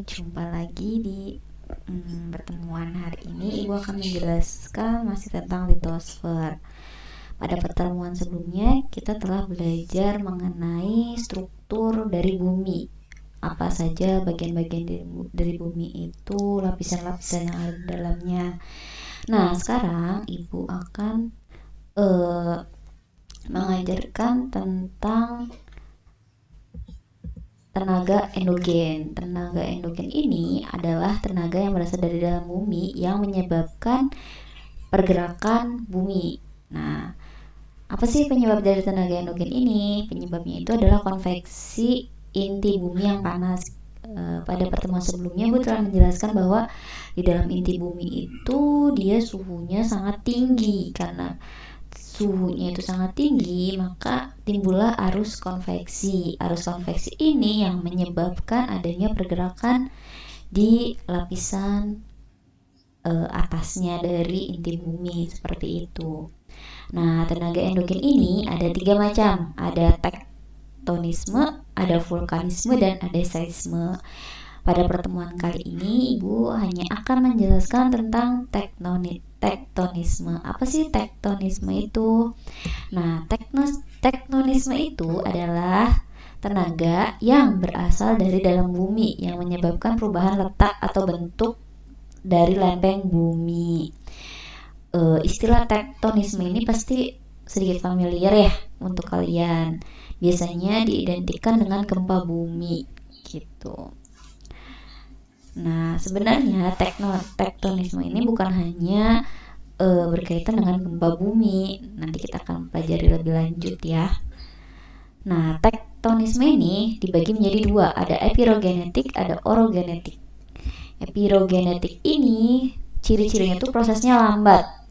jumpa lagi di pertemuan hari ini. Ibu akan menjelaskan masih tentang litosfer. Pada pertemuan sebelumnya kita telah belajar mengenai struktur dari bumi. Apa saja bagian-bagian dari bumi itu, lapisan-lapisan yang ada di dalamnya. Nah, sekarang ibu akan mengajarkan tentang tenaga endogen. Tenaga endogen ini adalah tenaga yang berasal dari dalam bumi yang menyebabkan pergerakan bumi. Nah, apa sih penyebab dari tenaga endogen ini? Penyebabnya itu adalah konveksi inti bumi yang panas. Pada pertemuan sebelumnya Bu telah menjelaskan bahwa di dalam inti bumi itu dia suhunya sangat tinggi. Karena suhunya itu sangat tinggi, maka timbullah arus konveksi. Arus konveksi ini yang menyebabkan adanya pergerakan di lapisan atasnya dari inti bumi, seperti itu. Nah, tenaga endogen ini ada 3 macam. Ada tektonisme, ada vulkanisme, dan ada seisme. Pada pertemuan kali ini, Ibu hanya akan menjelaskan tentang tektonisme. Apa sih tektonisme itu? Nah, tektonisme itu adalah tenaga yang berasal dari dalam bumi yang menyebabkan perubahan letak atau bentuk dari lempeng bumi. Istilah tektonisme ini pasti sedikit familiar ya untuk kalian. Biasanya diidentikan dengan gempa bumi gitu. Nah, sebenarnya tektonisme ini bukan hanya berkaitan dengan gempa bumi. Nanti kita akan pelajari lebih lanjut ya. Nah, tektonisme ini dibagi menjadi 2. Ada epirogenetik, ada orogenetik. Epirogenetik ini ciri-cirinya itu prosesnya lambat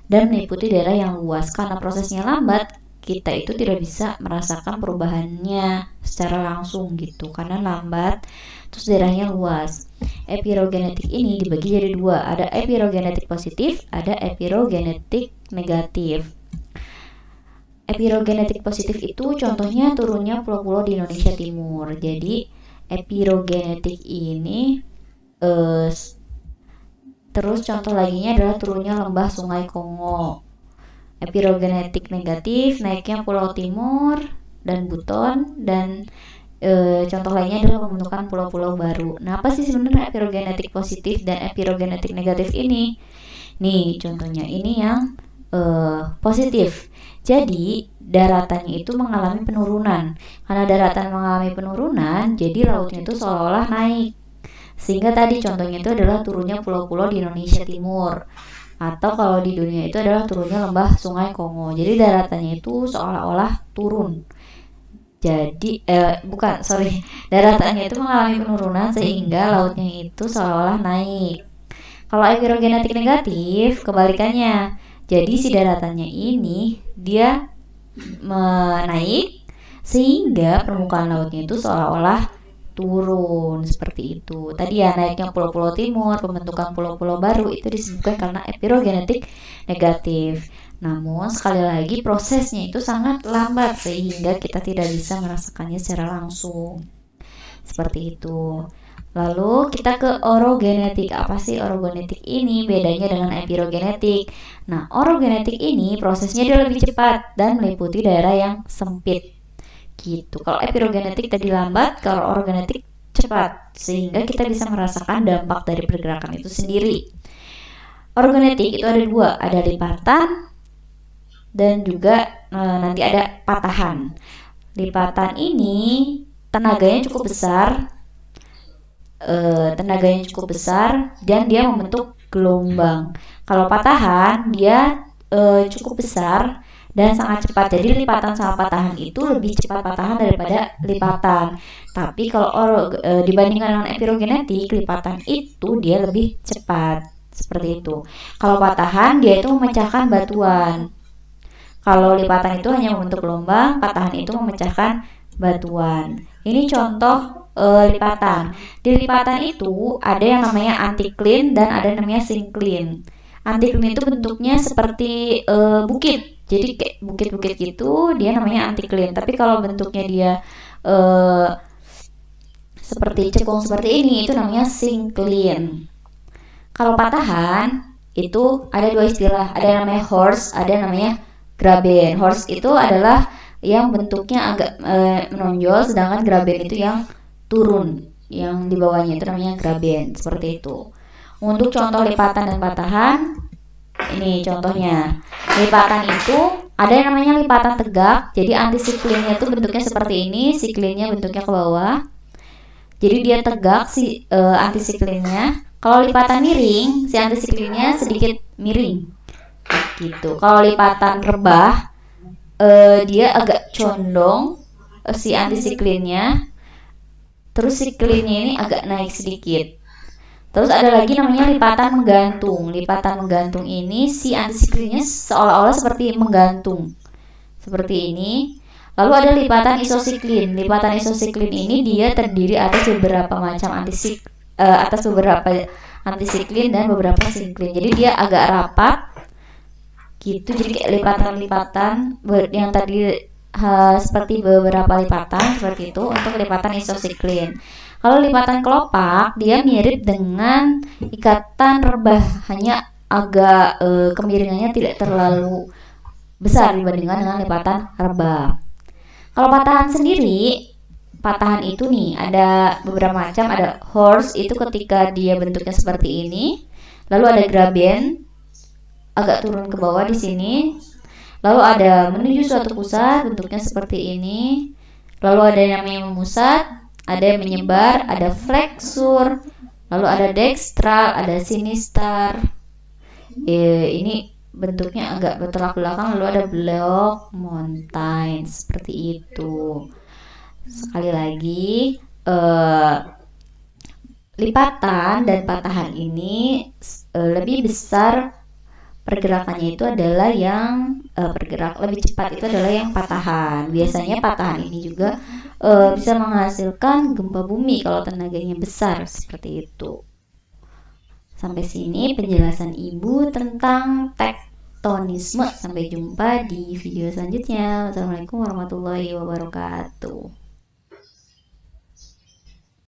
dan meliputi daerah yang luas. Karena prosesnya lambat, kita itu tidak bisa merasakan perubahannya secara langsung gitu, karena lambat, terus daerahnya luas. Epirogenetik ini dibagi jadi 2. Ada epirogenetik positif, ada epirogenetik negatif. Epirogenetik positif itu contohnya turunnya pulau-pulau di Indonesia Timur. Jadi epirogenetik ini terus contoh laginya adalah turunnya lembah Sungai Kongo. Epirogenetik negatif naiknya Pulau Timur dan Buton, dan contoh lainnya adalah pembentukan pulau-pulau baru. Nah, apa sih sebenarnya epirogenetik positif dan epirogenetik negatif ini? Nih contohnya, ini yang positif. Jadi daratannya itu mengalami penurunan. Karena daratan mengalami penurunan, jadi lautnya itu seolah-olah naik. Sehingga tadi contohnya itu adalah turunnya pulau-pulau di Indonesia Timur. Atau kalau di dunia itu adalah turunnya lembah Sungai Kongo. Jadi daratannya itu seolah-olah turun. Jadi daratannya itu mengalami penurunan sehingga lautnya itu seolah-olah naik. Kalau epirogenetik negatif kebalikannya. Jadi si daratannya ini dia naik sehingga permukaan lautnya itu seolah-olah turun, seperti itu. Tadi ya naiknya pulau-pulau timur, pembentukan pulau-pulau baru itu disebutkan karena epirogenetik negatif. Namun sekali lagi prosesnya itu sangat lambat sehingga kita tidak bisa merasakannya secara langsung. Seperti itu. Lalu kita ke orogenetik. Apa sih orogenetik ini? Bedanya dengan epirogenetik. Nah, orogenetik ini prosesnya dia lebih cepat dan meliputi daerah yang sempit. Gitu. Kalau epirogenetik tadi lambat, kalau orogenetik cepat, sehingga kita bisa merasakan dampak dari pergerakan itu sendiri. Orogenetik itu ada 2, ada lipatan dan juga nanti ada patahan. Lipatan ini tenaganya cukup besar dan dia membentuk gelombang. Kalau patahan dia cukup besar dan sangat cepat. Jadi lipatan sama patahan itu lebih cepat patahan daripada lipatan. Tapi kalau dibandingkan dengan epirogenetik, lipatan itu dia lebih cepat. Seperti itu. Kalau patahan dia itu memecahkan batuan. Kalau lipatan itu hanya membentuk gelombang, patahan itu memecahkan batuan. Ini contoh lipatan. Di lipatan itu ada yang namanya antiklin dan ada yang namanya sinklin. Antiklin itu bentuknya seperti bukit. Jadi kayak bukit-bukit gitu, dia namanya antiklin. Tapi kalau bentuknya dia seperti cekung seperti ini, itu namanya syncline. Kalau patahan itu ada dua istilah, ada yang namanya horse, ada yang namanya graben. Horse itu adalah yang bentuknya agak menonjol, sedangkan graben itu yang turun, yang di bawahnya itu namanya graben, seperti itu. Untuk contoh lipatan dan patahan, ini contohnya. Lipatan itu ada yang namanya lipatan tegak, jadi antisiklinnya itu bentuknya seperti ini, siklinnya bentuknya ke bawah. Jadi dia tegak si antisiklinnya. Kalau lipatan miring, si antisiklinnya sedikit miring. Gitu. Kalau lipatan rebah, dia agak condong si antisiklinnya. Terus siklinnya ini agak naik sedikit. Terus ada lagi namanya lipatan menggantung. Lipatan menggantung ini si antisiklinnya seolah-olah seperti menggantung. Seperti ini. Lalu ada lipatan isosiklin. Lipatan isosiklin ini dia terdiri atas beberapa macam antisiklin dan beberapa siklin. Jadi dia agak rapat gitu. Jadi kayak lipatan-lipatan yang tadi seperti beberapa lipatan seperti itu untuk lipatan isosiklin. Kalau lipatan kelopak dia mirip dengan ikatan rebah, hanya agak kemiringannya tidak terlalu besar dibandingkan dengan lipatan rebah. Kalau patahan sendiri, patahan itu nih ada beberapa macam. Ada horse itu ketika dia bentuknya seperti ini. Lalu ada graben agak turun ke bawah di sini. Lalu ada menuju suatu pusat bentuknya seperti ini. Lalu ada yang namanya memusat, ada yang menyebar, ada fleksur. Lalu ada dextral, ada sinistar. Ini bentuknya agak bertolak belakang. Lalu ada block mountain seperti itu. Sekali lagi, lipatan dan patahan ini lebih besar pergerakannya itu adalah yang bergerak lebih cepat itu adalah yang patahan. Biasanya patahan ini juga bisa menghasilkan gempa bumi kalau tenaganya besar seperti itu. Sampai sini penjelasan Ibu tentang tektonisme. Sampai jumpa di video selanjutnya. Wassalamualaikum warahmatullahi wabarakatuh.